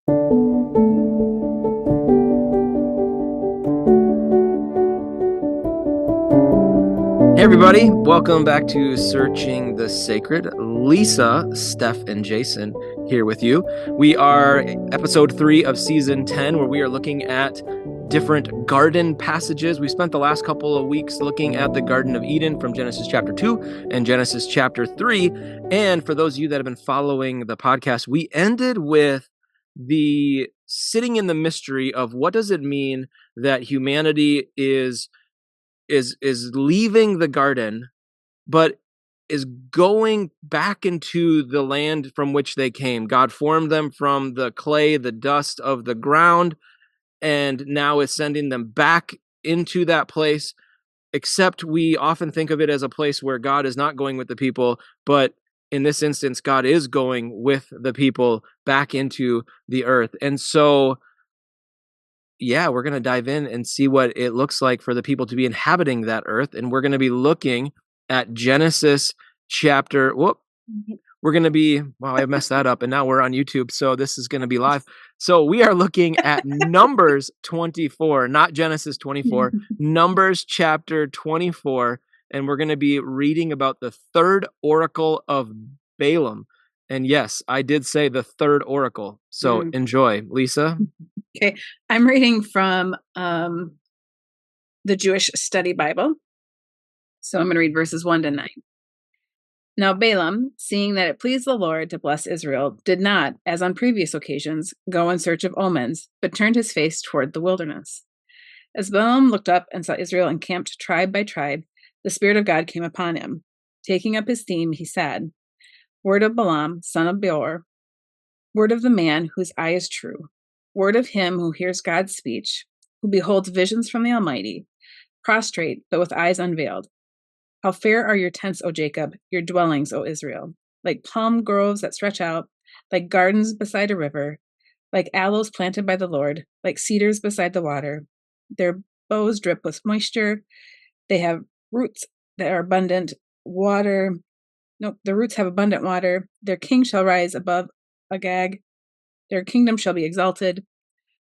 Hey everybody, welcome back to Searching the Sacred. Lisa, Steph, and Jason here with you. We are episode 3 of season 10, where we are looking at different garden passages. We spent the last couple of weeks looking at the Garden of Eden from Genesis chapter 2 and Genesis chapter 3. And for those of you that have been following the podcast, we ended with the sitting in the mystery of what does it mean that humanity is leaving the garden, but is going back into the land from which they came. God formed them from the clay, the dust of the ground, and now is sending them back into that place. Except we often think of it as a place where God is not going with the people, but in this instance, God is going with the people back into the earth. And so yeah, we're going to dive in and see what it looks like for the people to be inhabiting that earth. And we're going to be looking at Genesis chapter. Wow, I messed that up. And now we're on YouTube. So this is going to be live. So we are looking at Numbers 24, not Genesis 24, Numbers chapter 24. And we're going to be reading about the third oracle of Balaam. And yes, I did say the third oracle. So enjoy, Lisa. Okay, I'm reading from the Jewish Study Bible. So I'm going to read verses 1 to 9. Now Balaam, seeing that it pleased the Lord to bless Israel, did not, as on previous occasions, go in search of omens, but turned his face toward the wilderness. As Balaam looked up and saw Israel encamped tribe by tribe, the Spirit of God came upon him. Taking up his theme, he said, "Word of Balaam, son of Beor, word of the man whose eye is true, word of him who hears God's speech, who beholds visions from the Almighty, prostrate but with eyes unveiled. How fair are your tents, O Jacob, your dwellings, O Israel, like palm groves that stretch out, like gardens beside a river, like aloes planted by the Lord, like cedars beside the water. Their boughs drip with moisture. They have roots that are abundant water. No, the roots have abundant water. Their king shall rise above Agag. Their kingdom shall be exalted.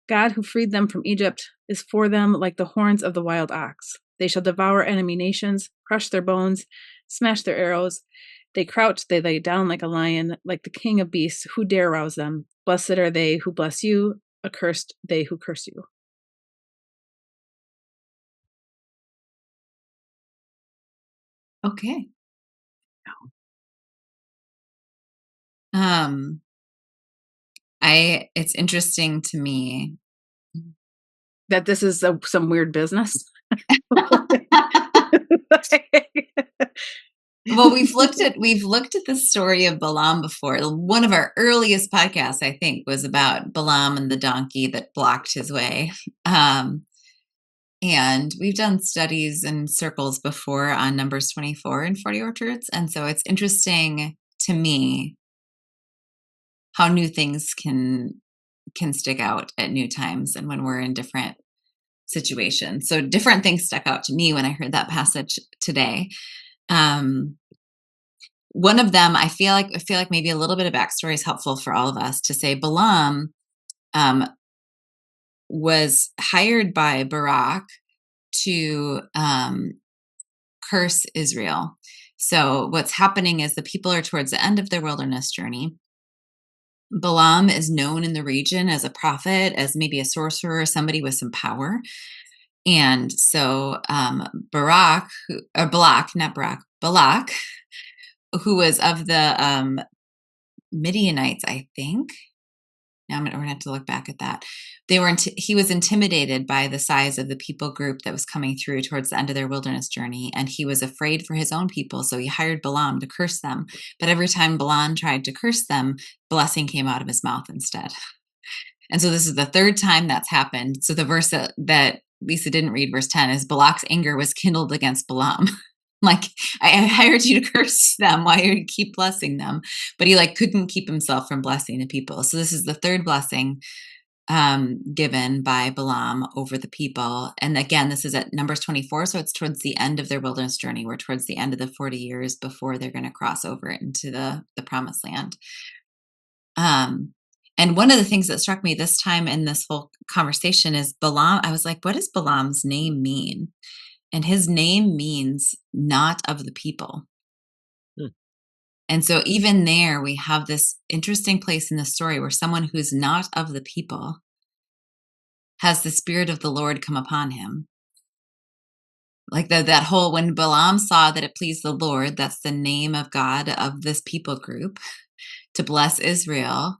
God who freed them from Egypt is for them like the horns of the wild ox. They shall devour enemy nations, crush their bones, smash their arrows. They crouch, they lay down like a lion, like the king of beasts. Who dare rouse them? Blessed are they who bless you, accursed they who curse you." Okay. It's interesting to me that this is some weird business. Well, we've looked at the story of Balaam before. One of our earliest podcasts, I think, was about Balaam and the donkey that blocked his way. And we've done studies and circles before on Numbers 24 and 40 orchards. And so it's interesting to me how new things can stick out at new times and when we're in different situations. So different things stuck out to me when I heard that passage today. One of them, I feel like maybe a little bit of backstory is helpful for all of us to say. Balaam was hired by Barak to curse Israel. So what's happening is the people are towards the end of their wilderness journey. Balaam is known in the region as a prophet, as maybe a sorcerer, somebody with some power. And so Balak, who was of the Midianites, I think. Now we're going to have to look back at that. He was intimidated by the size of the people group that was coming through towards the end of their wilderness journey, and he was afraid for his own people, so he hired Balaam to curse them. But every time Balaam tried to curse them, blessing came out of his mouth instead. And so this is the third time that's happened. So the verse that Lisa didn't read, verse 10, is Balak's anger was kindled against Balaam. Like, I hired you to curse them. Why do you keep blessing them? But he couldn't keep himself from blessing the people. So this is the third blessing given by Balaam over the people. And again, this is at Numbers 24. So it's towards the end of their wilderness journey. We're towards the end of the 40 years before they're going to cross over into the promised land. And one of the things that struck me this time in this whole conversation is Balaam. I was like, what does Balaam's name mean? And his name means not of the people. Hmm. And so even there, we have this interesting place in the story where someone who's not of the people has the Spirit of the Lord come upon him. Like that whole, when Balaam saw that it pleased the Lord, that's the name of God of this people group, to bless Israel,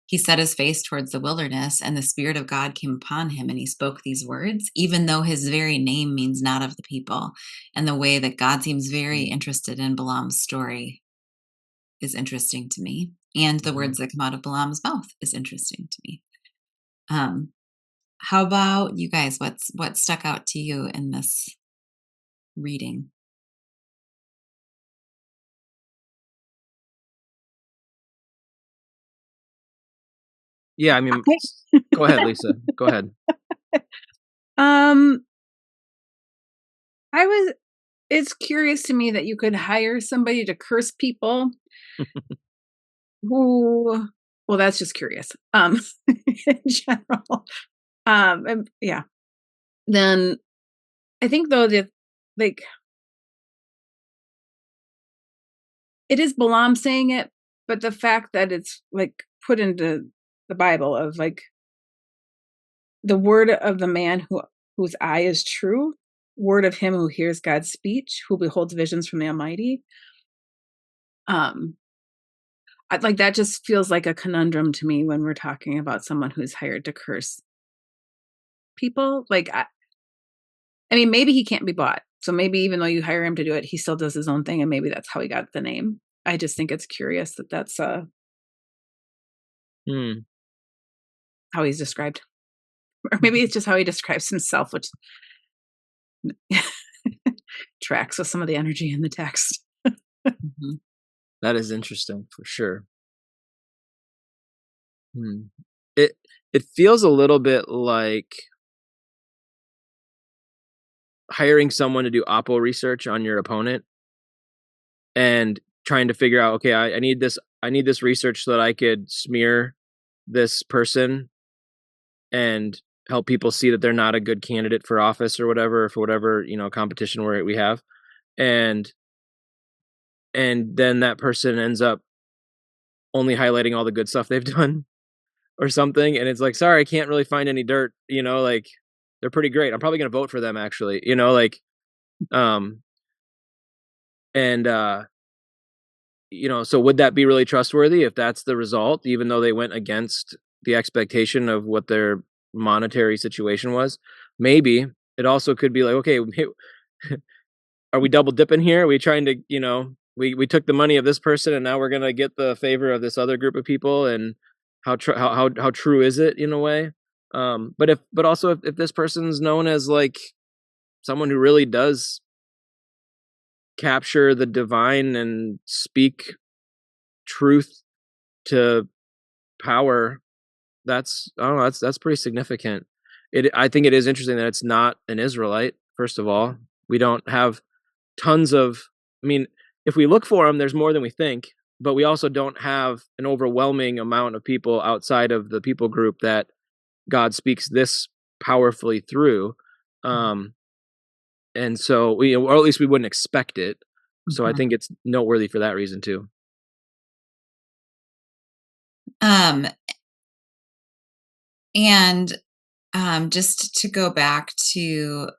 he set his face towards the wilderness, and the Spirit of God came upon him, and he spoke these words, even though his very name means not of the people. And the way that God seems very interested in Balaam's story is interesting to me. And the words that come out of Balaam's mouth is interesting to me. How about you guys? What stuck out to you in this reading? Yeah, I mean, go ahead, Lisa. Go ahead. It's curious to me that you could hire somebody to curse people who, well, that's just curious. In general. And yeah. Then I think though that, like, it is Balaam saying it, but the fact that it's like put into the Bible of like the word of the man whose eye is true, word of him who hears God's speech, who beholds visions from the Almighty. Like that just feels like a conundrum to me when we're talking about someone who's hired to curse people. Like, I mean, maybe he can't be bought. So maybe even though you hire him to do it, he still does his own thing, and maybe that's how he got the name. I just think it's curious that that's how he's described. Or maybe it's just how he describes himself, which tracks with some of the energy in the text. That is interesting for sure. It feels a little bit like hiring someone to do oppo research on your opponent and trying to figure out, okay, I need this research so that I could smear this person and help people see that they're not a good candidate for office or whatever, for whatever, competition we have. And then that person ends up only highlighting all the good stuff they've done or something. And it's like, sorry, I can't really find any dirt, like they're pretty great. I'm probably going to vote for them actually, so would that be really trustworthy if that's the result, even though they went against the expectation of what their monetary situation was? Maybe it also could be like, okay, are we double dipping here? Are we trying to, we took the money of this person and now we're going to get the favor of this other group of people, and how true is it in a way? But also if this person's known as like someone who really does capture the divine and speak truth to power, that's, I don't know, that's pretty significant. I think it is interesting that it's not an Israelite. First of all, we don't have tons of, I mean, if we look for them, there's more than we think, but we also don't have an overwhelming amount of people outside of the people group that God speaks this powerfully through. And so or at least we wouldn't expect it. So I think it's noteworthy for that reason too. And just to go back to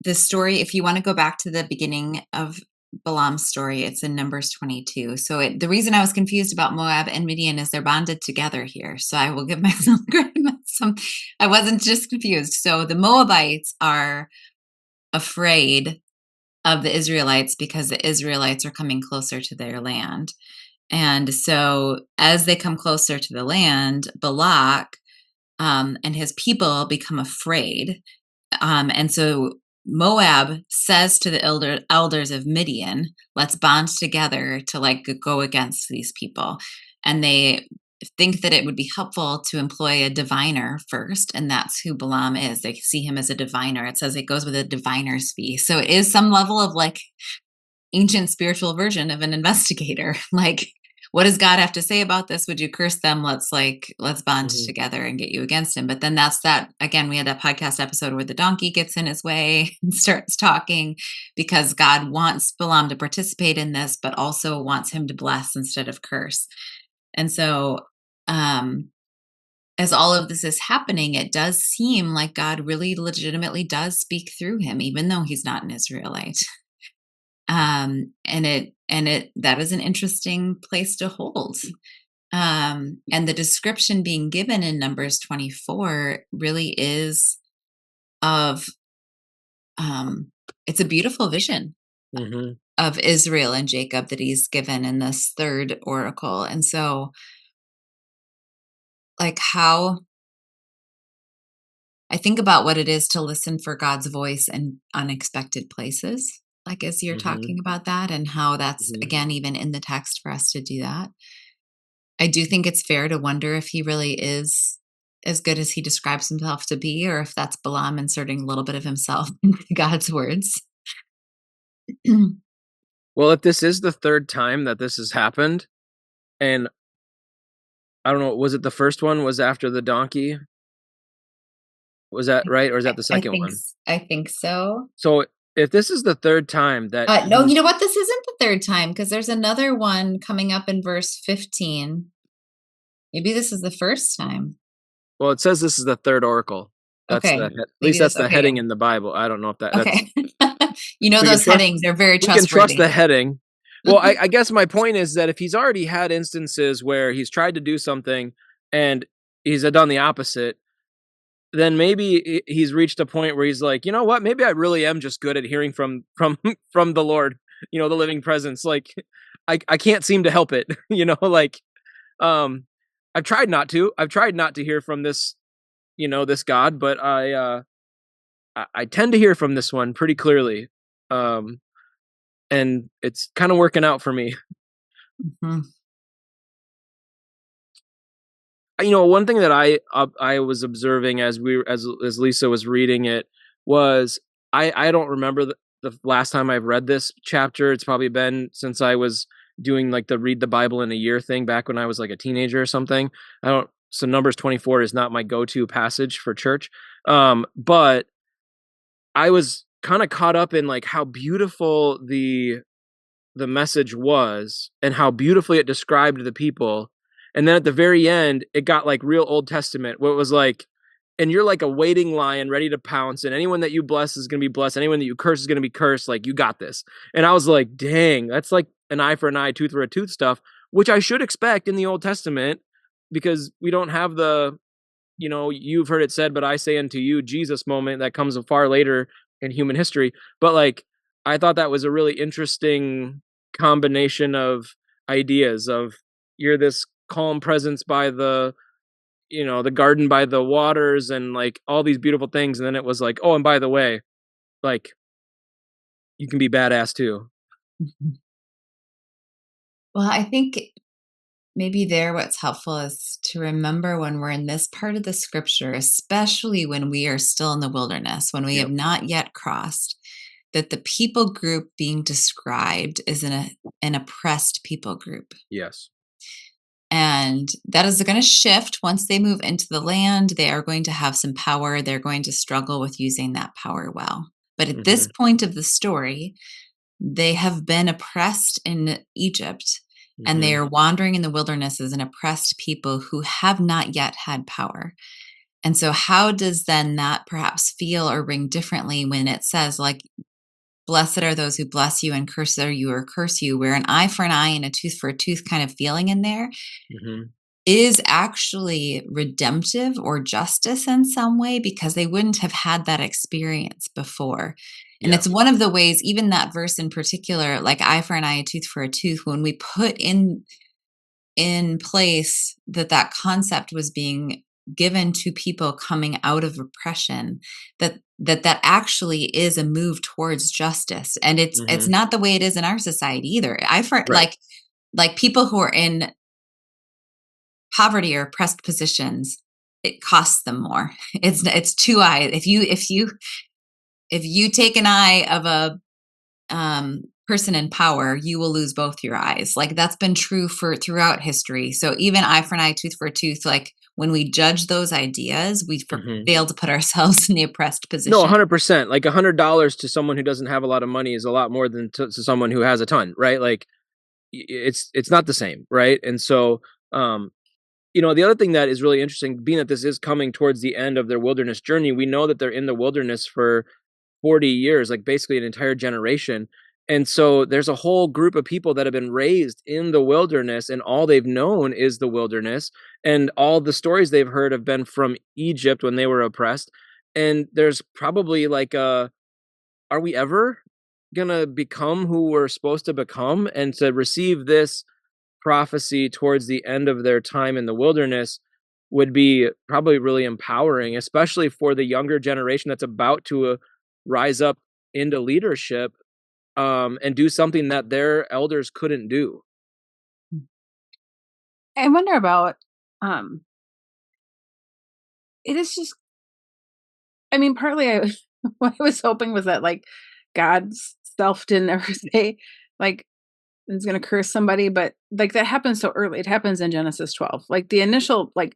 the story, if you want to go back to the beginning of Balaam's story, it's in Numbers 22. So the reason I was confused about Moab and Midian is they're bonded together here. So I will give myself credit. I wasn't just confused. So the Moabites are afraid of the Israelites because the Israelites are coming closer to their land. And so as they come closer to the land, Balak and his people become afraid. And so Moab says to the elders of Midian, let's bond together to go against these people. And they think that it would be helpful to employ a diviner first. And that's who Balaam is. They see him as a diviner. It says it goes with a diviner's fee. So it is some level of ancient spiritual version of an investigator. what does God have to say about this? Would you curse them? Let's bond Mhm. together and get you against him. But then that's that again, we had that podcast episode where the donkey gets in his way and starts talking because God wants Balaam to participate in this, but also wants him to bless instead of curse. And so as all of this is happening, it does seem like God really legitimately does speak through him, even though he's not an Israelite. And it that is an interesting place to hold. And the description being given in Numbers 24 really is of it's a beautiful vision Mhm. of Israel and Jacob that he's given in this third oracle. And so, like, how I think about what it is to listen for God's voice in unexpected places, like as you're Mhm. talking about that, and how that's, Mhm. again, even in the text for us to do that. I do think it's fair to wonder if he really is as good as he describes himself to be, or if that's Balaam inserting a little bit of himself into God's words. Well, if this is the 3rd time that this has happened, and I don't know, was it the first one was after the donkey? Was that right, or is that the second one? I think so. So, if this is the 3rd time that No, you he's know what? This isn't the third time because there's another one coming up in verse 15. Maybe this is the first time. well, it says this is the 3rd oracle. That's the Okay, at least maybe that's this. the Okay, heading yeah. in the Bible. I don't know if that's Okay. You know we can those trust headings, they're very we can trust the trustworthy. heading. Well, I guess my point is that if he's already had instances where he's tried to do something and he's done the opposite, then maybe he's reached a point where he's like, "You know what? Maybe I really am just good at hearing from from the Lord, the living presence. Like I can't seem to help it, like um I've tried not to. I've tried not to hear from this, this God, but I tend to hear from this one pretty clearly. Um and it's kind of working out for me. Mhm. One thing that I was observing as Lisa was reading it was I don't remember the last time I've read this chapter. It's probably been since I was doing like the read the Bible in a year thing back when I was like a teenager or something. I don't So Numbers 24 is not my go-to passage for church. But I was kind of caught up in like how beautiful the message was and how beautifully it described the people. And then at the very end, it got like real Old Testament, where it was like, and you're like a waiting lion ready to pounce, and anyone that you bless is going to be blessed. Anyone that you curse is going to be cursed. Like, you got this. And I was like, dang, that's like an eye for an eye, tooth for a tooth stuff, which I should expect in the Old Testament because we don't have the, you've heard it said, but I say unto you, Jesus moment that comes far later in human history. But like, I thought that was a really interesting combination of ideas of you're this calm presence by the garden by the waters and like all these beautiful things. And then it was like, oh, and by the way, like you can be badass too. Mhm. Well, I think maybe there what's helpful is to remember when we're in this part of the scripture, especially when we are still in the wilderness, when we have Yep. not yet crossed, that the people group being described is an oppressed people group. Yes. And that is going to shift once they move into the land. They are going to have some power. They're going to struggle with using that power well. But at this Mm-hmm. point of the story, they have been oppressed in Egypt and they Mm-hmm. are wandering in the wilderness as an oppressed people who have not yet had power. And so, how does then that perhaps feel or ring differently when it says, like, blessed are those who bless you and cursed are you or curse you, where an eye for an eye and a tooth for a tooth kind of feeling in there Mm-hmm. is actually redemptive or justice in some way because they wouldn't have had that experience before. And Yeah. it's one of the ways, even that verse in particular, like eye for an eye, a tooth for a tooth, when we put in place that concept was being given to people coming out of oppression, that actually is a move towards justice. And it's Mm-hmm. not the way it is in our society either. I for Right. like people who are in poverty or oppressed positions, it costs them more. It's two eyes. If you take an eye of a person in power, you will lose both your eyes. Like that's been true for throughout history. So even eye for an eye, tooth for a tooth, like when we judge those ideas, we fail to put ourselves in the oppressed No, position. 100%. Like $100 to someone who doesn't have a lot of money is a lot more than to someone who has a ton, right? Like it's not the same, right? And so, the other thing that is really interesting, being that this is coming towards the end of their wilderness journey, we know that they're in the wilderness for 40 years, like basically an entire generation. And so there's a whole group of people that have been raised in the wilderness, and all they've known is the wilderness. And all the stories they've heard have been from Egypt when they were oppressed. And there's probably like are we ever gonna become who we're supposed to become? And to receive this prophecy towards the end of their time in the wilderness would be probably really empowering, especially for the younger generation that's about to rise up into leadership, and do something that their elders couldn't do. I wonder about, um, it is just, I mean, partly what I was hoping was that like God's self didn't ever say like it's gonna curse somebody, but like that happens so early. It happens in Genesis 12. Like the initial like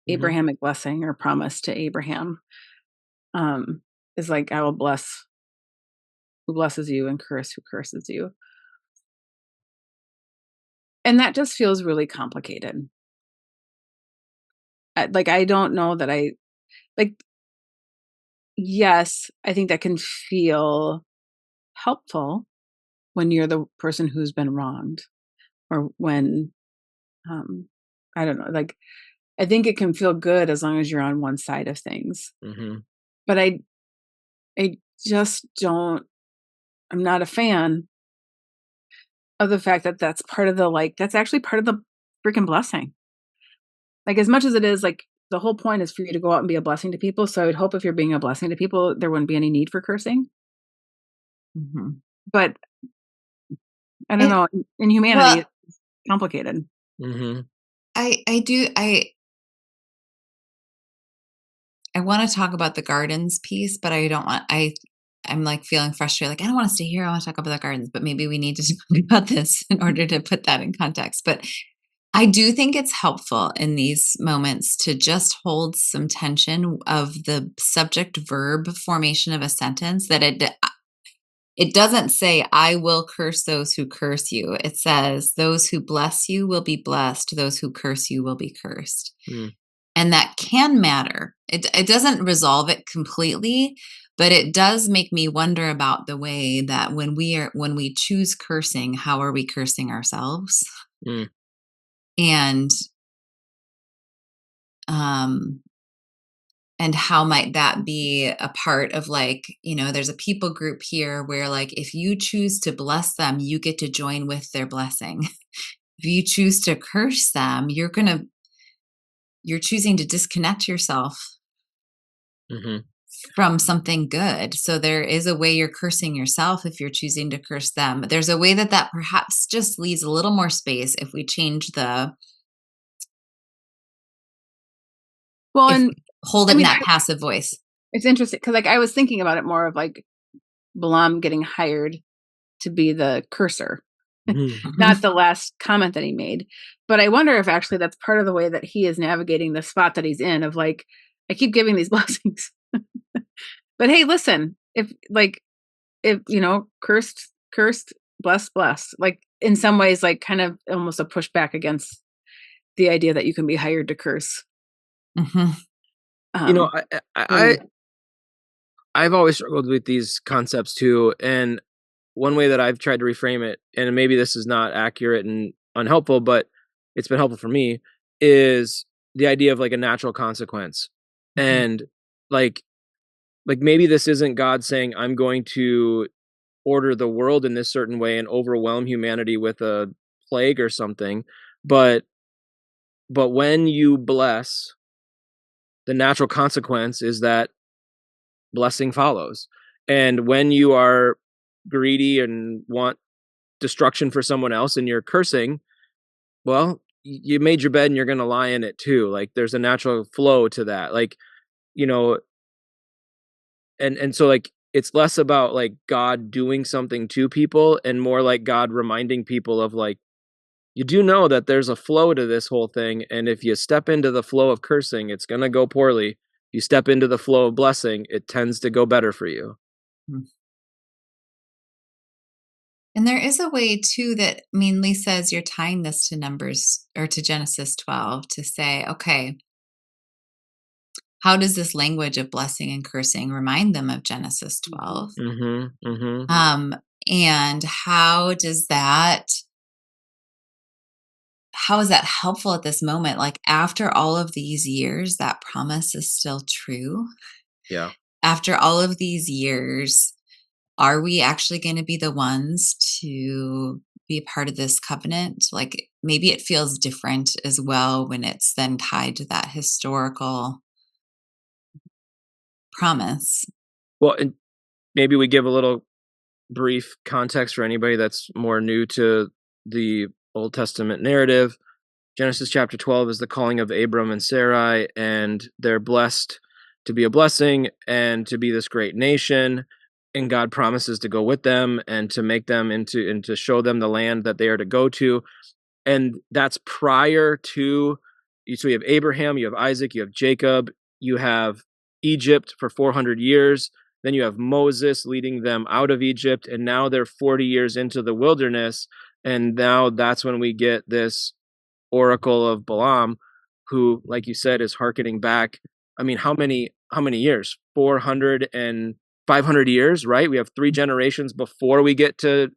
Mhm. Abrahamic blessing or promise to Abraham um is like I will bless who blesses you and curse who curses you. And that just feels really complicated. Like I don't know that I like yes, I think that can feel helpful when you're the person who's been wronged or when um I don't know, like I think it can feel good as long as you're on one side of things. Mhm. But I just don't I'm not a fan of the fact that that's part of the like that's actually part of the freaking blessing. Like as much as it is like the whole point is for you to go out and be a blessing to people. So I would hope if you're being a blessing to people, there wouldn't be any need for cursing. Mhm. But I don't And know. In humanity, well, it's complicated. Mhm. I do I want to talk about the gardens piece, but I don't want I'm like feeling frustrated. Like I don't want to stay here. I want to talk about the gardens, but maybe we need to talk about this in order to put that in context. But I do think it's helpful in these moments to just hold some tension of the subject verb formation of a sentence that it doesn't say I will curse those who curse you. It says those who bless you will be blessed, those who curse you will be cursed. Mm. And that can matter. It doesn't resolve it completely, but it does make me wonder about the way that when we choose cursing, how are we cursing ourselves? Mm. And um and how might that be a part of like, there's a people group here where like if you choose to bless them, you get to join with their blessing. If you choose to curse them, you're choosing to disconnect yourself Mhm. from something good. So there is a way you're cursing yourself if you're choosing to curse them. There's a way that perhaps just leaves a little more space if we change Well, if and we hold I it in mean, that passive voice. it's interesting because like I was thinking about it more of like Balaam getting hired to be the cursor, Mhm. not the last comment that he made. But I wonder if actually that's part of the way that he is navigating the spot that he's in of like, I keep giving these blessings. But hey, listen, if cursed, blessed, blessed. Like in some ways, like kind of almost a pushback against the idea that you can be hired to curse. Mhm. You know, Um, for I me. I've always struggled with these concepts too, and one way that I've tried to reframe it, and maybe this is not accurate and unhelpful, but it's been helpful for me, is the idea of like a natural consequence. Mhm. And like maybe this isn't God saying I'm going to order the world in this certain way and overwhelm humanity with a plague or something, but when you bless, the natural consequence is that blessing follows. And when you are greedy and want destruction for someone else and you're cursing, well, you made your bed and you're going to lie in it too. Like there's a natural flow to that. Like, you know, and so like it's less about like God doing something to people and more like God reminding people of like, you do know that there's a flow to this whole thing. And if you step into the flow of cursing, it's going to go poorly. You step into the flow of blessing, it tends to go better for you. Mm. And there is a way too that, I mean, Lisa, as you're tying this to Numbers or to Genesis 12 to say, okay, how does this language of blessing and cursing remind them of Genesis 12? Mm-hmm. Mm-hmm. Um, and how is that helpful at this moment? Like after all of these years, that promise is still true. Yeah. After all of these years, are we actually going to be the ones to be a part of this covenant? Like maybe it feels different as well when it's then tied to that historical promise. Well, and maybe we give a little brief context for anybody that's more new to the Old Testament narrative. Genesis chapter 12 is the calling of Abram and Sarai, and they're blessed to be a blessing and to be this great nation. And God promises to go with them and to make them into and to show them the land that they are to go to. And that's prior to, so you have Abraham, you have Isaac, you have Jacob, you have Egypt for 400 years. Then you have Moses leading them out of Egypt. And now they're 40 years into the wilderness. And now that's when we get this oracle of Balaam, who, like you said, is hearkening back. I mean, how many years? 400 and 500 years, right? We have three generations before we get to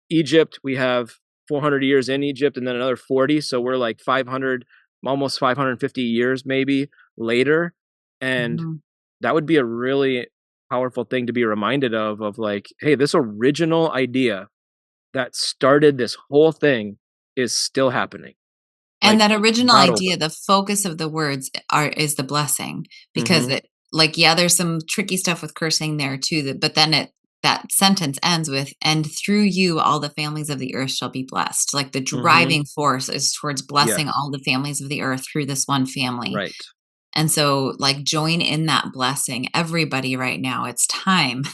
Egypt. We have 400 years in Egypt and then another 40. So we're like 500, almost 550 years maybe later. And Mhm. that would be a really powerful thing to be reminded of like, hey, this original idea that started this whole thing is still happening. And Like, that original not over. idea, the focus of the words is the blessing because Mhm. it like yeah, there's some tricky stuff with cursing there too, but then that sentence ends with and through you all the families of the earth shall be blessed. Like the Mhm. driving force is towards blessing Yes. all the families of the earth through this one family. Right. And so like join in that blessing everybody right now. It's time.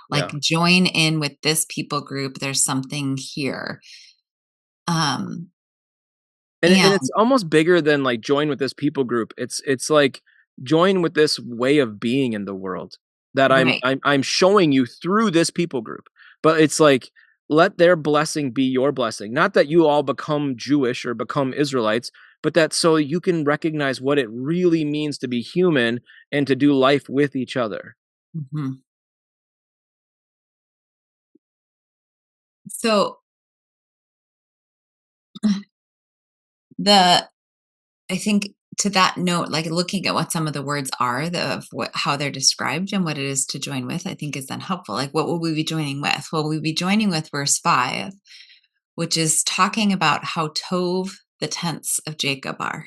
Like Yeah. join in with this people group. There's something here. Um And it's and almost bigger than like join with this people group. It's like join with this way of being in the world that I'm right. I'm I'm showing you through this people group. But it's like let their blessing be your blessing. Not that you all become Jewish or become Israelites, but that so you can recognize what it really means to be human and to do life with each other. Mhm. So the I think to that note, like looking at what some of the words are, of what how they're described and what it is to join with, I think is then helpful. Like what will we be joining with? Well, we'll be joining with verse 5, which is talking about how Tov the tents of Jacob are.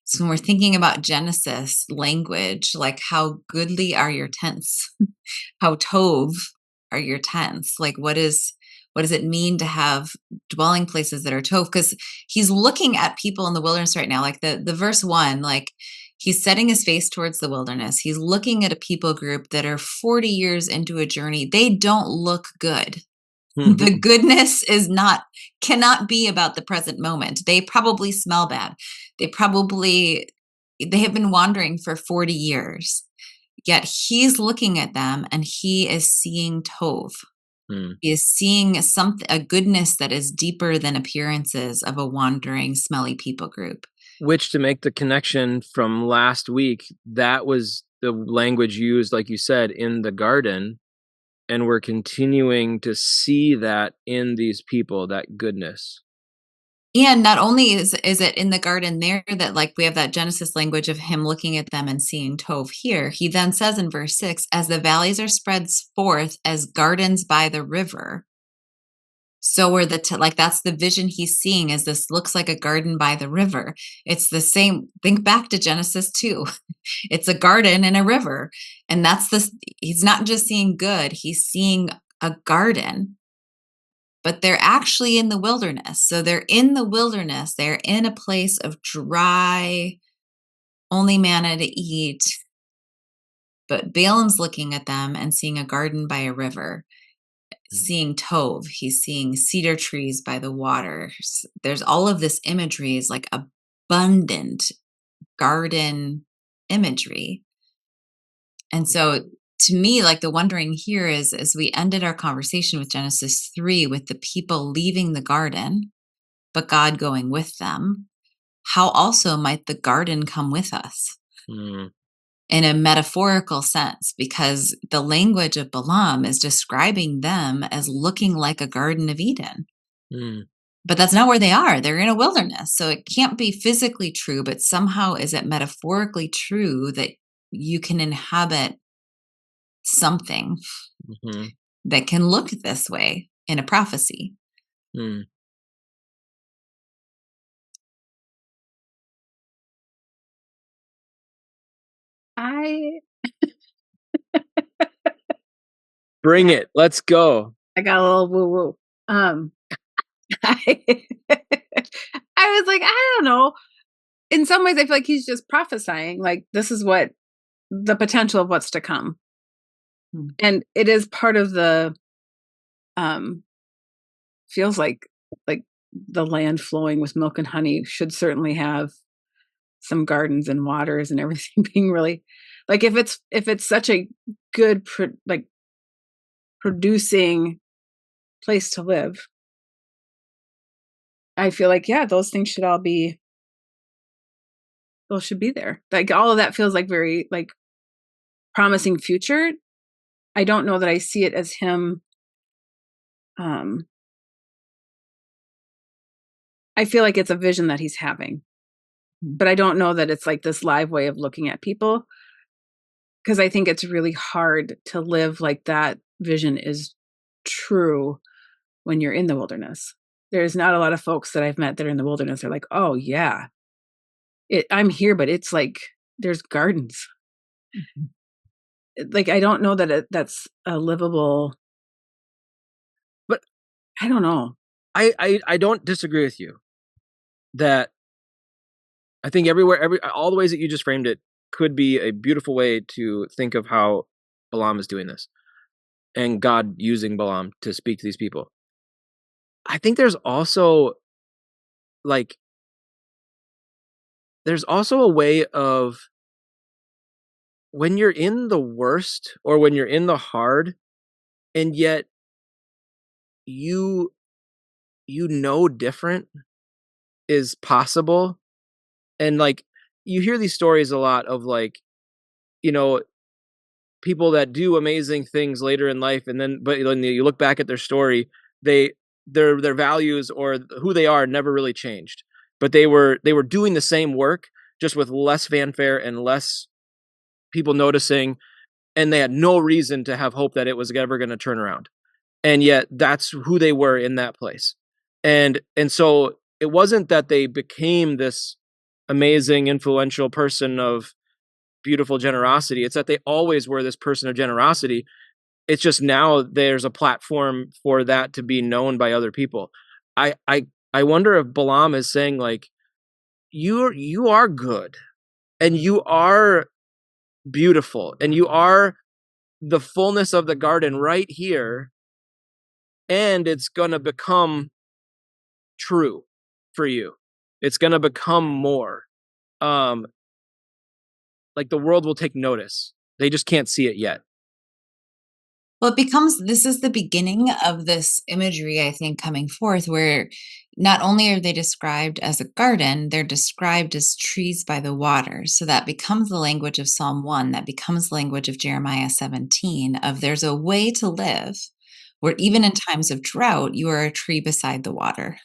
So when we're thinking about Genesis language, like how goodly are your tents? How Tov are your tents? Like what does it mean to have dwelling places that are Tov? Because he's looking at people in the wilderness right now. Like the verse 1, like he's setting his face towards the wilderness. He's looking at a people group that are 40 years into a journey. They don't look good. The goodness is not cannot be about the present moment. They probably smell bad. They have been wandering for 40 years. Yet he's looking at them and he is seeing Tov. Mhm. He is seeing something a goodness that is deeper than appearances of a wandering, smelly people group. Which, to make the connection from last week, that was the language used, like you said, in the garden. And we're continuing to see that in these people, that goodness. And not only is it in the garden there that like we have that Genesis language of him looking at them and seeing Tov here, he then says in verse 6, as the valleys are spread forth as gardens by the river, so are like that's the vision he's seeing as this looks like a garden by the river. It's the same. Think back to Genesis 2. It's a garden and a river. And that's this. He's not just seeing good, he's seeing a garden, but they're actually in the wilderness. So they're in the wilderness. They're in a place of dry, only manna to eat, But Balaam's looking at them and seeing a garden by a river, seeing Tove. He's seeing cedar trees by the water. There's all of this imagery is like abundant garden imagery. And so to me, like the wondering here is, as we ended our conversation with Genesis 3 with the people leaving the garden, but God going with them, how also might the garden come with us? Mm. In a metaphorical sense, because the language of Balaam is describing them as looking like a Garden of Eden. Mm. But that's not where they are. They're in a wilderness. So it can't be physically true, but somehow is it metaphorically true that you can inhabit something Mhm. that can look this way in a prophecy? Mm. I Bring yeah, it. Let's go. I got a little woo woo. I I was like, I don't know. In some ways, I feel like he's just prophesying. Like this is what the potential of what's to come, Hmm. and it is part of the um feels like the land flowing with milk and honey should certainly have some gardens and waters and everything being really like if it's such a good like producing place to live, I feel like yeah, those things should all be those should be there. Like all of that feels like very like promising future. I don't know that I see it as him. Um, I feel like it's a vision that he's having, but I don't know that it's like this live way of looking at people because I think it's really hard to live like that vision is true when you're in the wilderness. There's not a lot of folks that I've met that are in the wilderness. They're like, oh yeah, I'm here, but it's like there's gardens. Mhm. Like I don't know that that's a livable. But I don't know. I don't disagree with you that I think everywhere, all the ways that you just framed it could be a beautiful way to think of how Balaam is doing this and God using Balaam to speak to these people. I think like there's also a way of when you're in the worst or when you're in the hard and yet you know different is possible. And like you hear these stories a lot of like, you know, people that do amazing things later in life and then but when you look back at their story, they their values or who they are never really changed. But they were doing the same work just with less fanfare and less people noticing, and they had no reason to have hope that it was ever going to turn around. And yet that's who they were in that place. And so it wasn't that they became this amazing influential person of beautiful generosity. It's that they always were this person of generosity. It's just now there's a platform for that to be known by other people. I wonder if Balaam is saying like you are good and you are beautiful and you are the fullness of the garden right here, and it's going to become true for you. It's going to become more. Um like the world will take notice. They just can't see it yet. Well, this is the beginning of this imagery, I think, coming forth, where not only are they described as a garden, they're described as trees by the water. So that becomes the language of Psalm 1, that becomes language of Jeremiah 17, of there's a way to live where even in times of drought, you are a tree beside the water.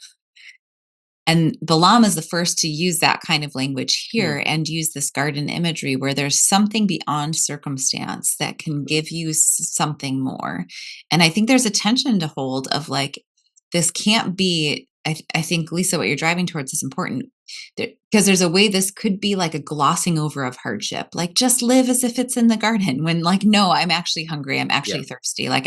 And Balaam is the first to use that kind of language Hmm. here and use this garden imagery where there's something beyond circumstance that can give you something more. And I think there's a tension to hold of like, this can't be. I think, Lisa, what you're driving towards is important because there's a way this could be like a glossing over of hardship, like just live as if it's in the garden when, like, no, I'm actually hungry. I'm Yeah. actually thirsty. Like,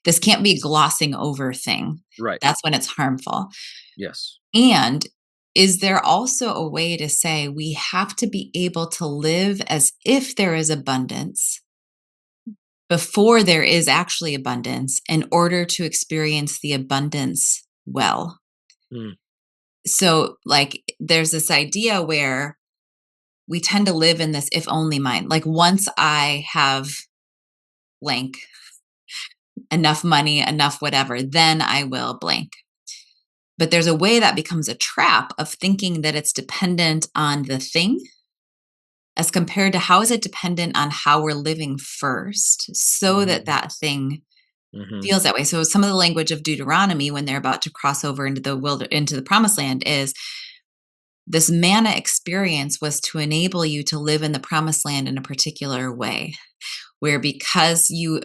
this can't be a glossing over thing. Right. That's when it's harmful. Yes. And is there also a way to say we have to be able to live as if there is abundance before there is actually abundance in order to experience the abundance well. Mm. So like there's this idea where we tend to live in this if only mind. Like once I have blank, enough money, enough whatever, then I will blank. But there's a way that becomes a trap of thinking that it's dependent on the thing as compared to how is it dependent on how we're living first so that that thing feels that way. So some of the language of Deuteronomy when they're about to cross over into the promised land is this manna experience was to enable you to live in the promised land in a particular way, where because you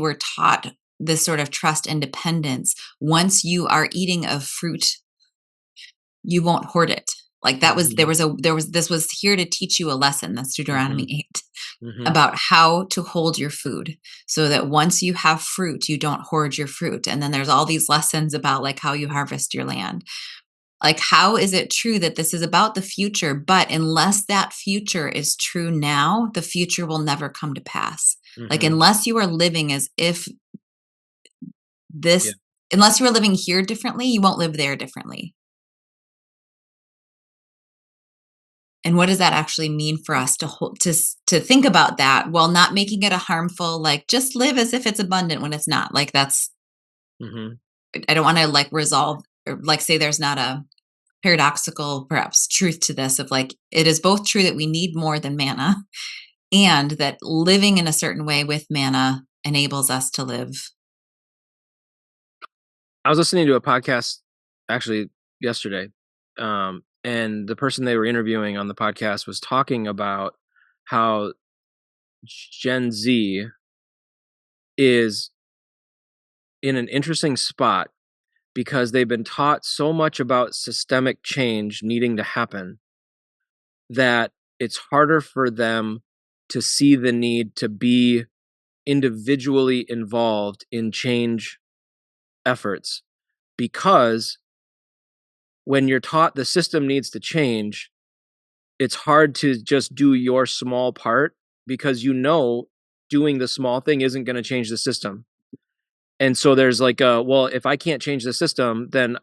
were taught this sort of trust and dependence, once you are eating of fruit, you won't hoard it. Like that was this was here to teach you a lesson. That's Deuteronomy 8 about how to hold your food so that once you have fruit, you don't hoard your fruit. And then there's all these lessons about like how you harvest your land. Like, how is it true that this is about the future, but unless that future is true now, the future will never come to pass. Like, unless you are living as if unless you are living here differently, you won't live there differently. And what does that actually mean for us to think about that while not making it a harmful, like, just live as if it's abundant when it's not? Like, that's, I don't want to like resolve or like say there's not a paradoxical, perhaps, truth to this of like, it is both true that we need more than manna and that living in a certain way with manna enables us to live. I was listening to a podcast actually yesterday, and the person they were interviewing on the podcast was talking about how Gen Z is in an interesting spot because they've been taught so much about systemic change needing to happen that it's harder for them to see the need to be individually involved in change efforts, because when you're taught the system needs to change, it's hard to just do your small part because doing the small thing isn't going to change the system. And so there's like well, if I can't change the system, then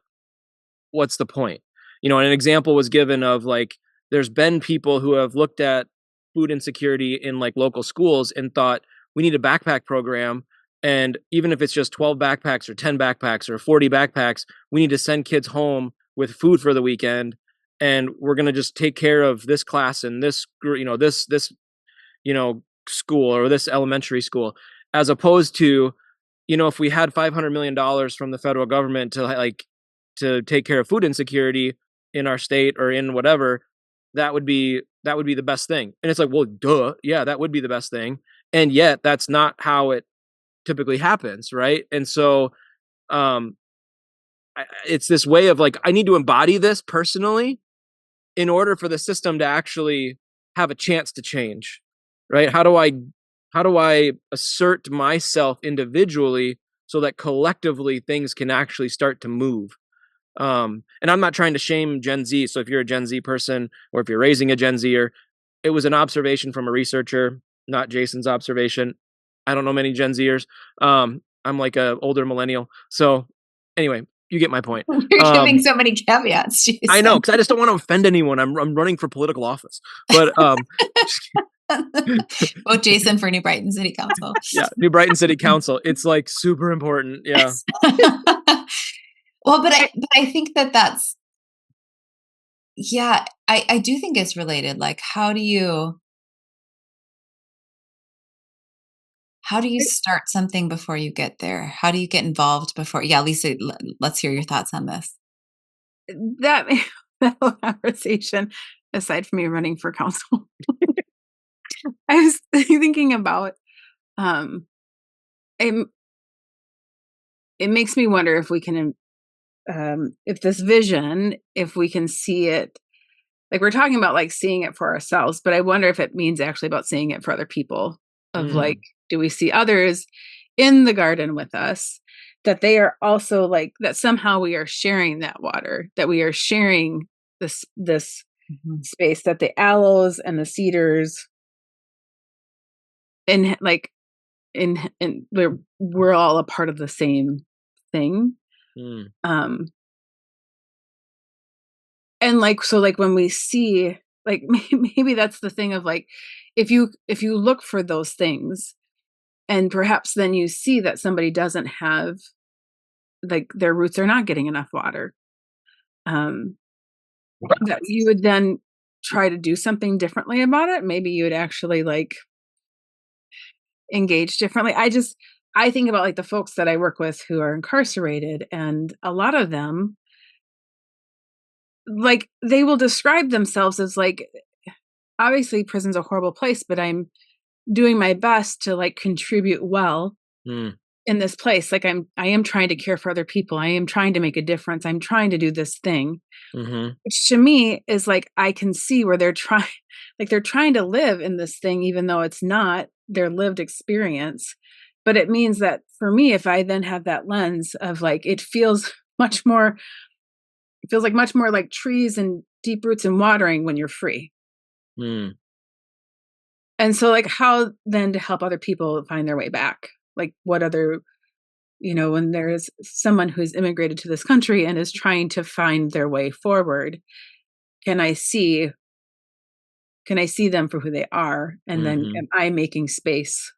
what's the point? And an example was given of like, there's been people who have looked at food insecurity in like local schools and thought we need a backpack program. And even if it's just 12 backpacks or 10 backpacks or 40 backpacks, we need to send kids home with food for the weekend. And we're going to just take care of this class and this, this school or this elementary school, as opposed to, if we had $500 million from the federal government to take care of food insecurity in our state or in whatever, that would be the best thing. And it's like, well, duh, yeah, that would be the best thing. And yet that's not how it typically happens, right? And so it's this way of like, I need to embody this personally in order for the system to actually have a chance to change, right? How do I assert myself individually so that collectively things can actually start to move? And I'm not trying to shame Gen Z. So if you're a Gen Z person or if you're raising a Gen Zer, it was an observation from a researcher, not Jason's observation. I don't know many Gen Zers. I'm like a older millennial. So anyway, you get my point. You're giving so many caveats, Jason. I know, because I just don't want to offend anyone. I'm running for political office. But vote Jason for New Brighton City Council. Yeah, New Brighton City Council. It's like super important. Yeah. Well, but I think that's, yeah, I do think it's related. Like, how do you start something before you get there? How do you get involved before? Yeah, Lisa, let's hear your thoughts on this. That whole conversation, aside from me running for council, I was thinking about, it makes me wonder if we can, if this vision, if we can see it, like we're talking about like seeing it for ourselves, but I wonder if it means actually about seeing it for other people of like, do we see others in the garden with us, that they are also like, that somehow we are sharing that water, that we are sharing this space, that the aloes and the cedars and like in we're all a part of the same thing. Mm. And like, so like when we see, like, maybe that's the thing of like, if you look for those things and perhaps then you see that somebody doesn't have, like, their roots are not getting enough water, um that you would then try to do something differently about it. Maybe you would actually like engage differently. I think about like the folks that I work with who are incarcerated, and a lot of them, like, they will describe themselves as like, obviously prison's a horrible place, but I'm doing my best to like contribute well Mm. in this place. Like, I am trying to care for other people. I am trying to make a difference. I'm trying to do this thing. Mm-hmm. Which to me is like, I can see where they're trying like they're trying to live in this thing even though it's not their lived experience. But it means that for me, if I then have that lens of like, it feels much more, it feels like much more like trees and deep roots and watering when you're free. Mm. And so like, how then to help other people find their way back? Like, what other, when there's someone who's immigrated to this country and is trying to find their way forward, can I see them for who they are? And then Mm-hmm. am I making space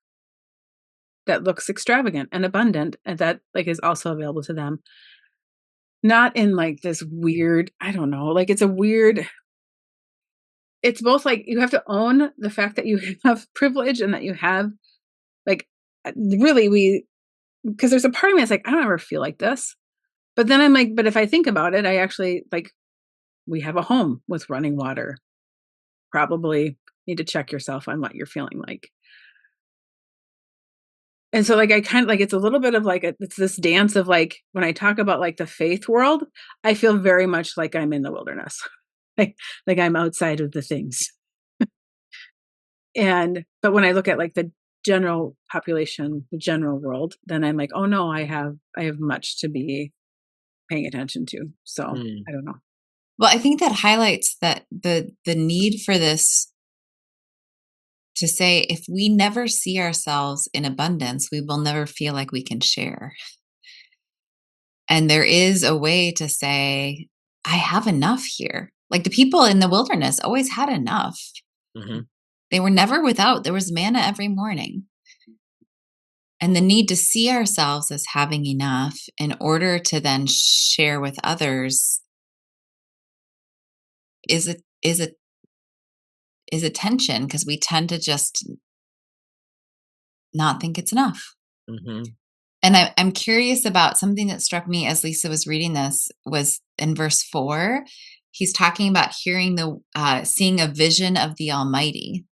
that looks extravagant and abundant and that like is also available to them? Not in like this weird, I don't know, like it's both like you have to own the fact that you have privilege and that you have like, really, because there's a part of me that's like, I don't ever feel like this. But then I'm like, but if I think about it, I actually like, we have a home with running water. Probably need to check yourself on what you're feeling like. And so like, I kind of like, it's a little bit of like it's this dance of like, when I talk about like the faith world, I feel very much like I'm in the wilderness. like I'm outside of the things. But when I look at like the general population, the general world, then I'm like, oh no, I have much to be paying attention to. So Mm. I don't know. Well, I think that highlights that the need for this, to say if we never see ourselves in abundance, we will never feel like we can share. And there is a way to say, I have enough here. Like the people in the wilderness always had enough. Mm-hmm. They were never without. There was manna every morning. And the need to see ourselves as having enough in order to then share with others is a tension, because we tend to just not think it's enough. Mm-hmm. And I'm curious about something that struck me as Lisa was reading this, was in verse 4. He's talking about seeing a vision of the Almighty.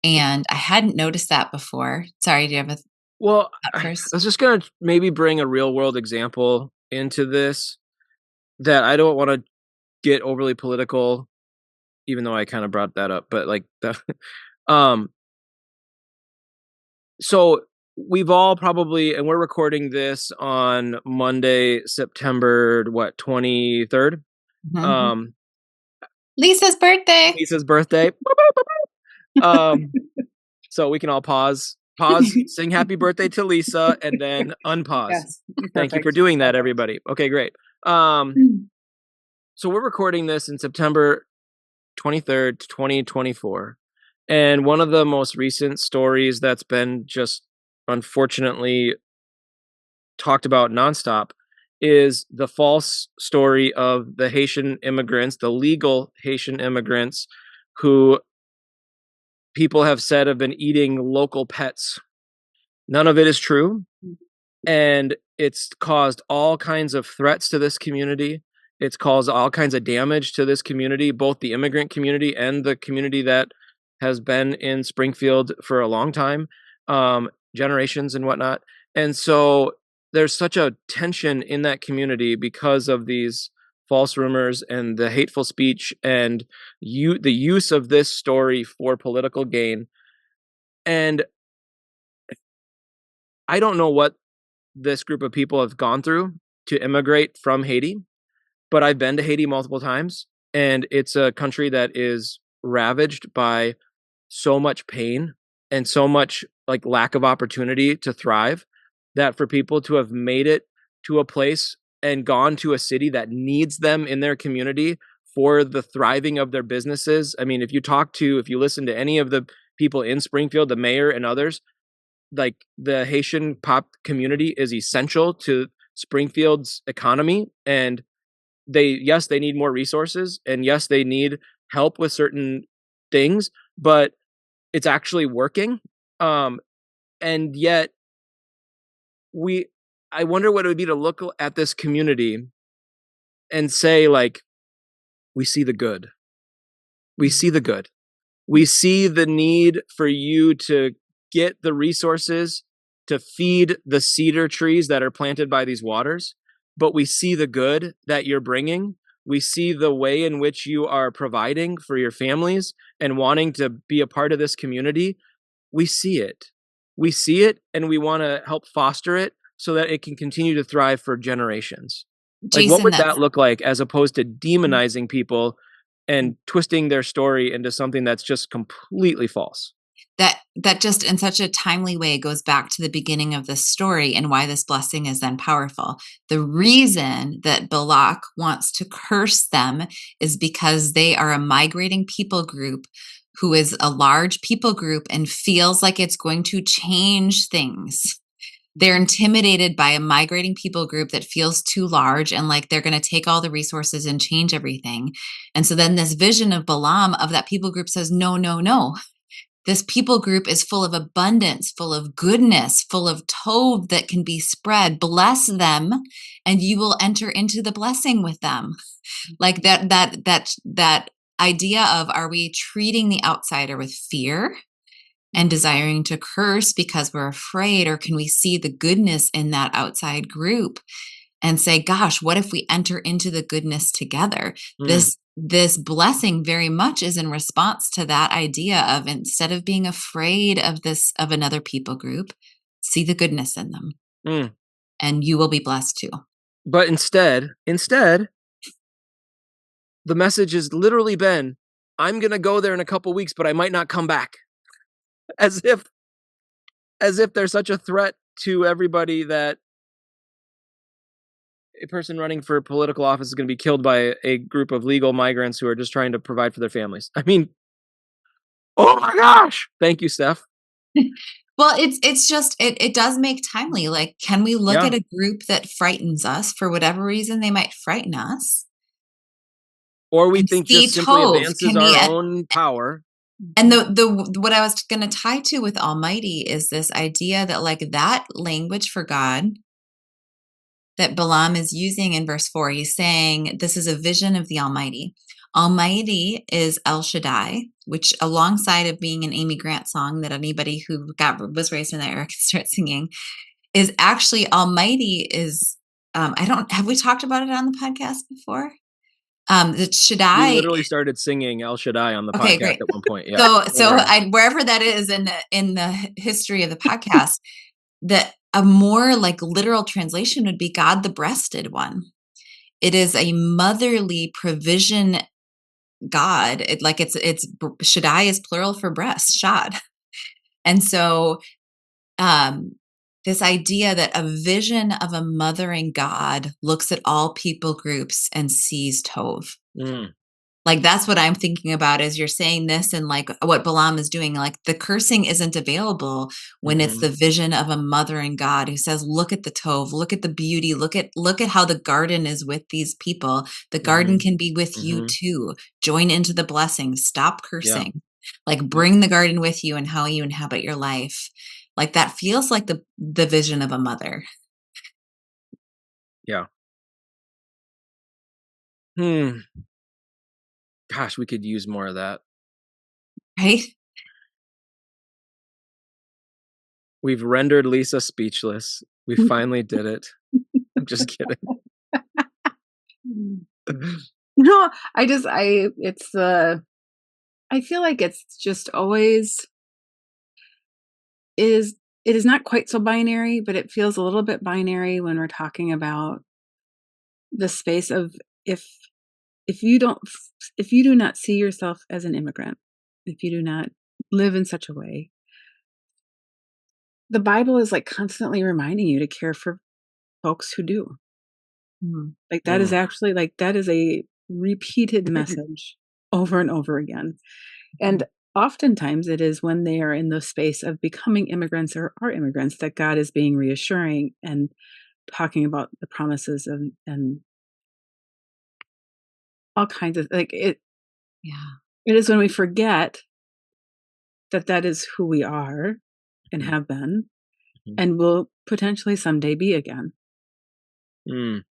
And I hadn't noticed that before. Sorry, do you have a Well, thought I first? was just gonna maybe bring a real world example into this that I don't want to get overly political, even though I kind of brought that up. But like um, so we've all probably, and we're recording this on Monday, September 23rd. Mhm. Um, Lisa's birthday. Lisa's birthday. Um, so we can all pause, sing happy birthday to Lisa, and then unpause. Yes. Thank you for Perfect. doing that, Perfect. everybody. Okay, great. So we're recording this in September 23rd, 2024. And one of the most recent stories that's been just unfortunately talked about nonstop is the false story of the Haitian immigrants, the legal Haitian immigrants who people have said have been eating local pets. None of it is true. And it's caused all kinds of threats to this community. It's caused all kinds of damage to this community, both the immigrant community and the community that has been in Springfield for a long time, generations and whatnot. And so there's such a tension in that community because of these false rumors and the hateful speech and the use of this story for political gain. And I don't know what this group of people have gone through to immigrate from Haiti, but I've been to Haiti multiple times, and it's a country that is ravaged by so much pain and so much like lack of opportunity to thrive, that for people to have made it to a place and gone to a city that needs them in their community for the thriving of their businesses. I mean, if you listen to any of the people in Springfield, the mayor and others, like the Haitian pop community is essential to Springfield's economy. And yes, they need more resources, and yes, they need help with certain things, but it's actually working. And yet I wonder what it would be to look at this community and say, like, we see the good. We see the good. We see the need for you to get the resources to feed the cedar trees that are planted by these waters, but we see the good that you're bringing. We see the way in which you are providing for your families and wanting to be a part of this community. We see it. We see it, and we want to help foster it so that it can continue to thrive for generations. Like, what Jason, would that's that look like as opposed to demonizing people and twisting their story into something that's just completely false? that just in such a timely way goes back to the beginning of this story and why this blessing is then powerful. The reason that Balak wants to curse them is because they are a migrating people group who is a large people group and feels like it's going to change things. They're intimidated by a migrating people group that feels too large and like they're going to take all the resources and change everything. And so then this vision of Balaam of that people group says, no, no, no. This people group is full of abundance, full of goodness, full of tov that can be spread. Bless them, and you will enter into the blessing with them. Like that idea of, are we treating the outsider with fear and desiring to curse because we're afraid, or can we see the goodness in that outside group and say, gosh, what if we enter into the goodness together? This blessing very much is in response to that idea of, instead of being afraid of another people group, see the goodness in them, and you will be blessed too. But instead, the message has literally been, I'm going to go there in a couple weeks, but I might not come back. As if there's such a threat to everybody that a person running for political office is going to be killed by a group of legal migrants who are just trying to provide for their families. I mean, oh my gosh. Thank you, Steph. Well, it's just, it does make timely. Like, can we look Yeah. at a group that frightens us for whatever reason they might frighten us? Or we And think see just simply tov. advances our own power. And the what I was going to tie to with Almighty is this idea that, like, that language for God that Balaam is using in verse 4, he's saying this is a vision of the Almighty. Almighty is El Shaddai, which, alongside of being an Amy Grant song that anybody who was raised in that era can start singing, is actually Almighty is, have we talked about it on the podcast before? That Shaddai. We literally started singing El Shaddai on the Okay, podcast great. at one point. Yeah. So wherever that is in the history of the podcast, that a more like literal translation would be God the breasted one. It is a motherly provision God. It's Shaddai is plural for breast, Shad. And so this idea that a vision of a mothering God looks at all people groups and sees Tov. Like, that's what I'm thinking about as you're saying this, and like what Balaam is doing. Like, the cursing isn't available when it's the vision of a mothering God who says, look at the Tov, look at the beauty, look at how the garden is with these people. The garden can be with you too. Join into the blessing. Stop cursing. Yeah. Like, bring the garden with you and how you inhabit your life. Like, that feels like the vision of a mother. Yeah. Gosh, we could use more of that. Right? We've rendered Lisa speechless. We finally did it. I'm just kidding. No, I feel like it's just always it is not quite so binary, but it feels a little bit binary when we're talking about the space of, if you do not see yourself as an immigrant, if you do not live in such a way, the Bible is like constantly reminding you to care for folks who do. Like that is Mm, actually like that is a repeated message over and over again. And oftentimes it is when they are in the space of becoming immigrants or are immigrants that God is being reassuring and talking about the promises and all kinds of like Yeah. it is when we forget that that is who we are and mm, have been mm, and will potentially someday be again. mm,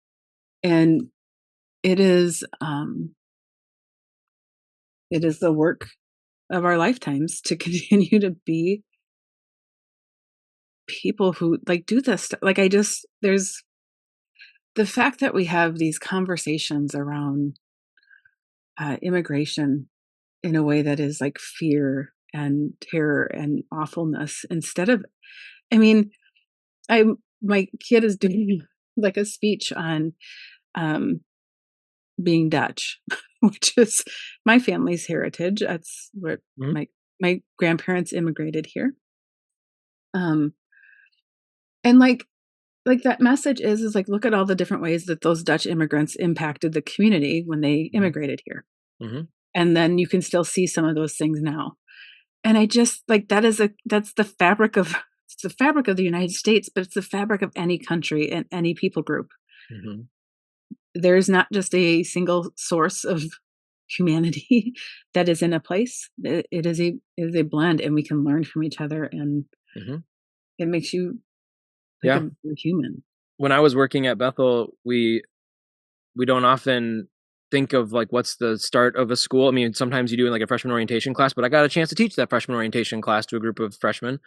And it is it is the work of our lifetimes to continue to be people who like do this like I just there's the fact that we have these conversations around immigration in a way that is like fear and terror and awfulness instead of I mean I my kid is doing like a speech on um being Dutch, which is my family's heritage. That's where mhm, my grandparents immigrated here. Um, and like that message is like look at all the different ways that those Dutch immigrants impacted the community when they mhm, immigrated here. mhm, And then you can still see some of those things now. And I just like that's the fabric of it's the fabric of the United States, but it's the fabric of any country and any people group. mhm. There's not just a single source of humanity that is in a place. It is a blend, and we can learn from each other, and Mhm. it makes you like a Yeah. human. When I was working at Bethel, we don't often think of like what's the start of a school. I mean, sometimes you do in like a freshman orientation class, but I got a chance to teach that freshman orientation class to a group of freshmen.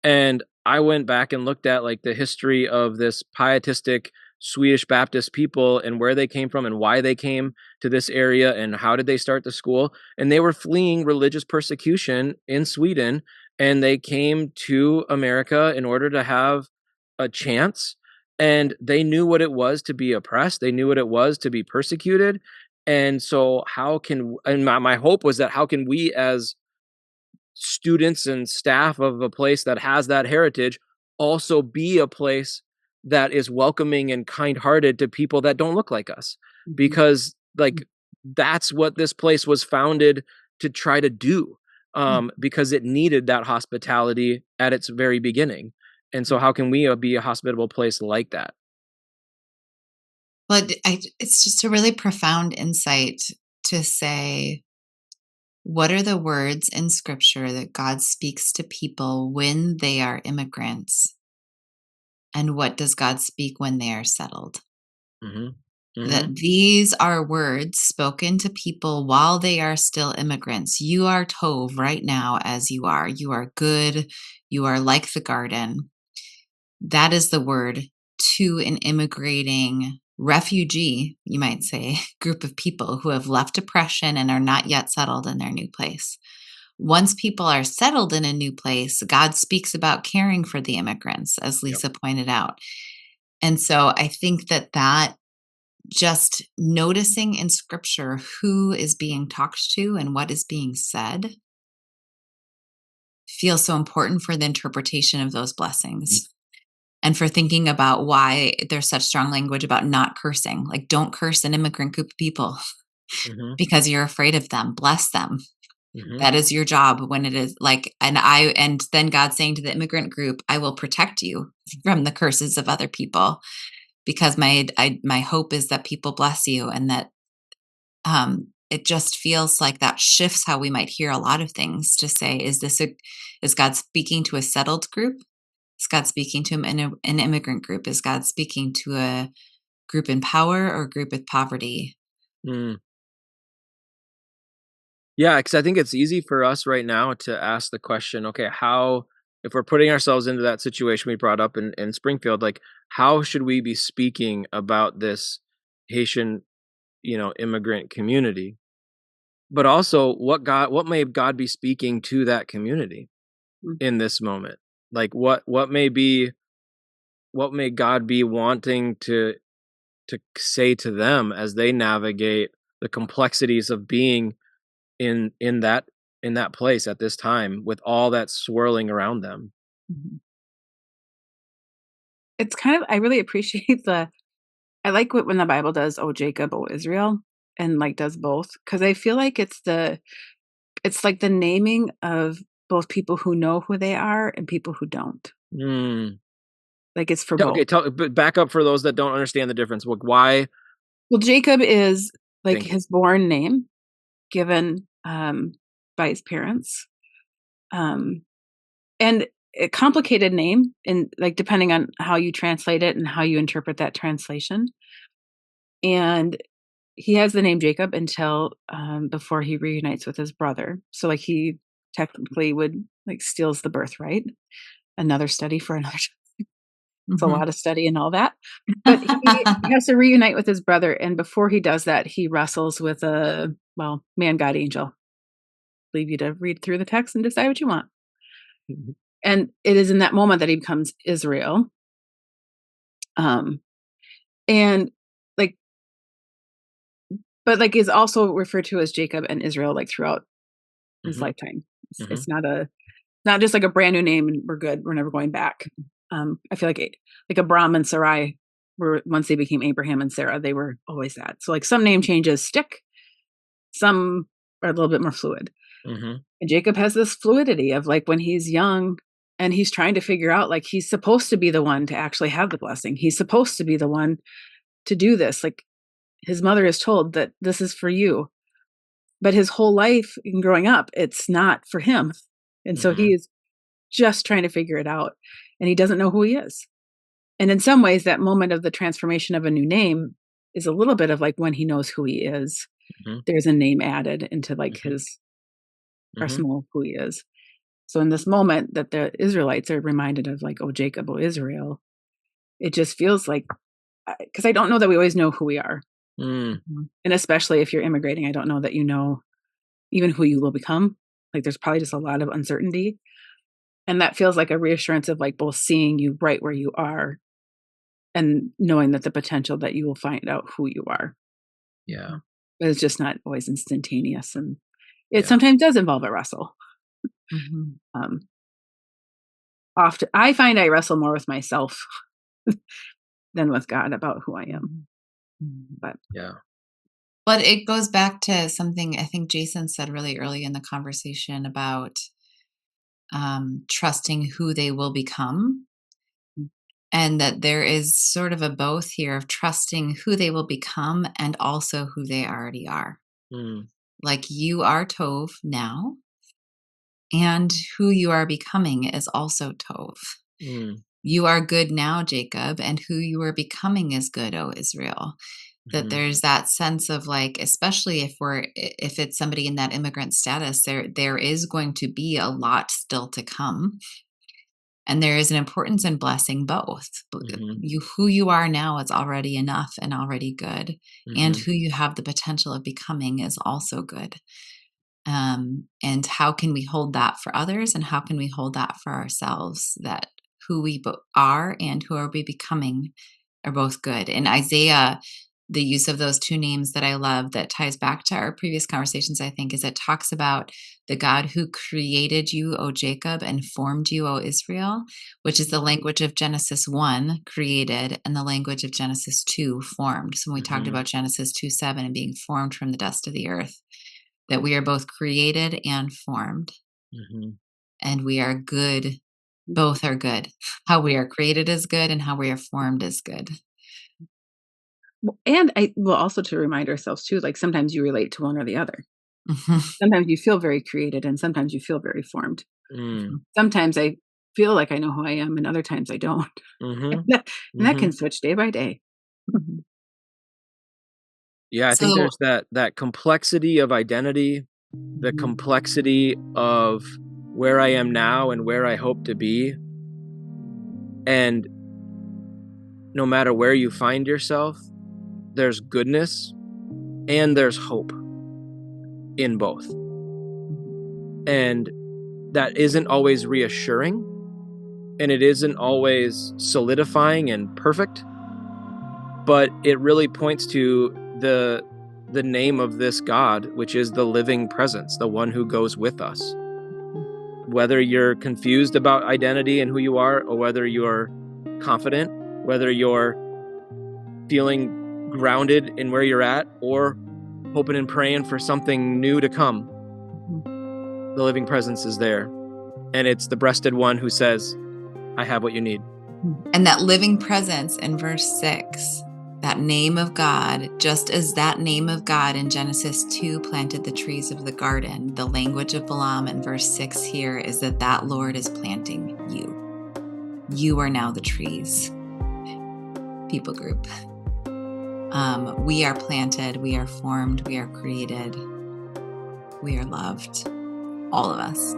And I went back and looked at like the history of this pietistic Swedish Baptist people and where they came from and why they came to this area and how did they start the school. And they were fleeing religious persecution in Sweden and they came to America in order to have a chance. And they knew what it was to be oppressed. They knew what it was to be persecuted. And so how can and my hope was that how can we as students and staff of a place that has that heritage also be a place that is welcoming and kind-hearted to people that don't look like us Mhm, because like that's what this place was founded to try to do mhm, because it needed that hospitality at its very beginning, and so mhm, how can we be a hospitable place like that? But it's just a really profound insight to say, what are the words in scripture that God speaks to people when they are immigrants? And what does God speak when they are settled? Hmm. Hmm. That these are words spoken to people while they are still immigrants. You are Tov right now as you are. You are good. You are like the garden. That is the word to an immigrating refugee, you might say, group of people who have left oppression and are not yet settled in their new place. Once people are settled in a new place, God speaks about caring for the immigrants, as Yep. Lisa pointed out. And so I think that just noticing in scripture who is being talked to and what is being said feels so important for the interpretation of those blessings and for thinking about why there's such strong language about not cursing. Like, don't curse an immigrant group of people Hmm. because you're afraid of them. Bless them. Hmm. That is your job when it is like, and then God saying to the immigrant group, I will protect you from the curses of other people because my hope is that people bless you and that it just feels like that shifts how we might hear a lot of things to say, is God speaking to a settled group? Is God speaking to an immigrant group? Is God speaking to a group in power or a group with poverty? Mm. Yeah, because I think it's easy for us right now to ask the question, okay, how, if we're putting ourselves into that situation we brought up in Springfield, like, how should we be speaking about this Haitian, immigrant community? But also, what may God be speaking to that community mhm, in this moment? Like, what may God be wanting to say to them as they navigate the complexities of being in that place at this time with all that swirling around them. mhm. it's kind of, I really appreciate I like when the Bible does, "Oh, Jacob, oh, Israel," and, like, does both, because I feel like it's like the naming of both people who know who they are and people who don't. Mm. Like, it's for Okay, both. but back up for those that don't understand the difference. Like, why Well, Jacob is, like, think his born name given, by his parents, um, and a complicated name, and, like, depending on how you translate it and how you interpret that translation, and he has the name Jacob until, before he reunites with his brother. So, like, he technically would, like, steals the birthright. Another study for another it's a Mhm. lot of study and all that. But he has to reunite with his brother, and before he does that, he wrestles with a, well, man, God, angel. Leave you to read through the text and decide what you want. Mhm, And it is in that moment that he becomes Israel. Um, and like, but like is also referred to as Jacob and Israel, like throughout his mhm, lifetime. mhm, It's not just like a brand new name and we're good. We're never going back. I feel like like Abram and Sarai were, once they became Abraham and Sarah, they were always that. So like some name changes stick, some are a little bit more fluid. mhm, And Jacob has this fluidity of like when he's young and he's trying to figure out, like, he's supposed to be the one to actually have the blessing. He's supposed to be the one to do this. Like his mother is told that this is for you. But his whole life in growing up, it's not for him. And so he mhm, is just trying to figure it out. And he doesn't know who he is. And in some ways, that moment of the transformation of a new name is a little bit of like when he knows who he is. mhm, There's a name added into like mhm, his mhm, arsenal of who he is. So in this moment that the Israelites are reminded of like, oh, Jacob, oh, Israel, it just feels like, because I don't know that we always know who we are. mm, And especially if you're immigrating, I don't know that you know even who you will become. Like there's probably just a lot of uncertainty. And that feels like a reassurance of like both seeing you right where you are and knowing that the potential that you will find out who you are. yeah, But it's just not always instantaneous. And it yeah, sometimes does involve a wrestle. Mhm. Um, Often I find I wrestle more with myself than with God about who I am. Mhm. But yeah, But it goes back to something I think Jason said really early in the conversation about trusting who they will become. And that there is sort of a both here of trusting who they will become and also who they already are. mm, Like you are Tove now, and who you are becoming is also Tove. mm, You are good now, Jacob, and who you are becoming is good, O Israel. That mhm, there's that sense of like, especially if it's somebody in that immigrant status, there is going to be a lot still to come. And there is an importance in blessing both. mhm, You who you are now is already enough and already good. And mhm, who you have the potential of becoming is also good. And how can we hold that for others and how can we hold that for ourselves, that who we are and who are we becoming are both good. In Isaiah, the use of those two names that I love that ties back to our previous conversations, I think, is it talks about the God who created you, O Jacob, and formed you, O Israel, which is the language of Genesis 1, created, and the language of Genesis 2, formed. So when we talked mhm, about Genesis 2:7 and being formed from the dust of the earth, that we are both created and formed, mhm, and we are good. Both are good. How we are created is good, and how we are formed is good. and I will also to remind ourselves too, like sometimes you relate to one or the other. Mhm, Sometimes you feel very created and sometimes you feel very formed. mm, Sometimes I feel like I know who I am and other times I don't. mhm, And that mhm. can switch day by day. mhm. Yeah, I think So there's that complexity of identity, the complexity of where I am now and where I hope to be, and no matter where you find yourself, there's goodness and there's hope in both. And that isn't always reassuring and it isn't always solidifying and perfect, but it really points to the name of this God, which is the living presence, the one who goes with us. Whether you're confused about identity and who you are, or whether you're confident, whether you're feeling grounded in where you're at or hoping and praying for something new to come. The living presence is there. And it's the breasted one who says, I have what you need. And that living presence in verse 6, that name of God, just as that name of God in Genesis 2 planted the trees of the garden, the language of Balaam in verse 6 here is that Lord is planting you. You are now the trees. People group. We are planted, we are formed, we are created, we are loved. All of us.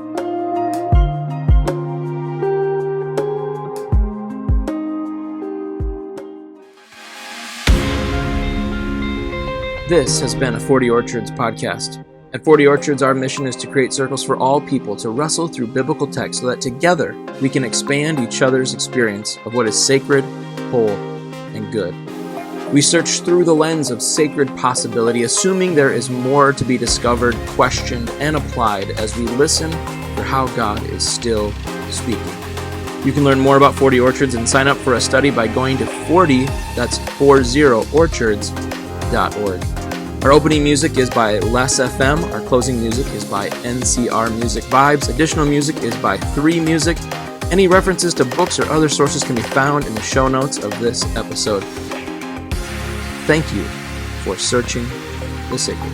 This has been a 40 Orchards podcast. At 40 Orchards, our mission is to create circles for all people to wrestle through biblical text so that together we can expand each other's experience of what is sacred, whole, and good. We search through the lens of sacred possibility, assuming there is more to be discovered, questioned, and applied as we listen for how God is still speaking. You can learn more about 40 Orchards and sign up for a study by going to 40orchards.org. Our opening music is by LesFM. Our closing music is by NCR Music Vibes. Additional music is by 3 Music. Any references to books or other sources can be found in the show notes of this episode. Thank you for searching the sacred.